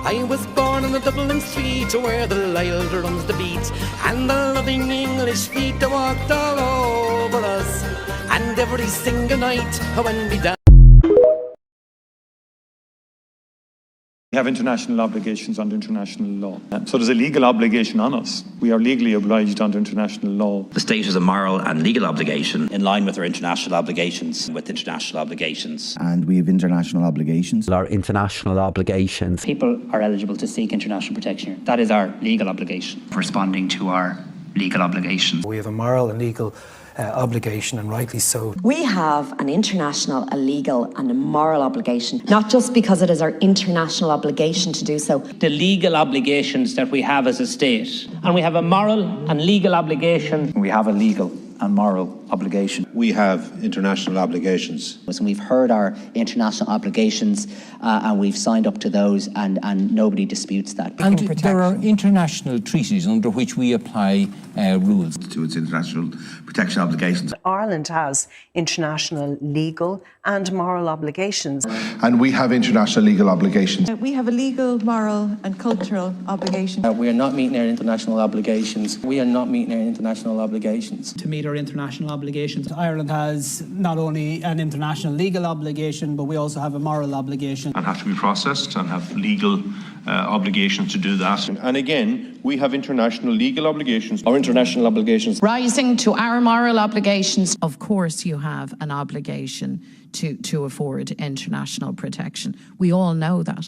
I was born on the Dublin street where the Lyle drums the beat, and the loving English feet that walked all over us. And every single night when we danced. We have international obligations under international law. So there's a legal obligation on us. We are legally obliged under international law. The state has a moral and legal obligation in line with our international obligations, And we have international obligations. Our international obligations. People are eligible to seek international protection. That is our legal obligation. Responding to our legal obligations. We have a moral and legal obligation, and rightly so. We have an international, a legal and a moral obligation, not just because it is our international obligation to do so. The legal obligations that we have as a state, and we have a moral and legal obligation. We have a legal and moral obligation. We have international obligations. And we've heard our international obligations and we've signed up to those, and nobody disputes that. And there are international treaties under which we apply rules. To its international protection obligations. Ireland has international legal and moral obligations. And we have international legal obligations. We have a legal, moral and cultural obligation. We are not meeting our international obligations. We are not meeting our international obligations. To meet our international obligations. Ireland has not only an international legal obligation, but we also have a moral obligation. And have to be processed and have legal obligations to do that. And again, we have international legal obligations. Our international obligations. Rising to our moral obligations. Of course you have an obligation to afford international protection. We all know that.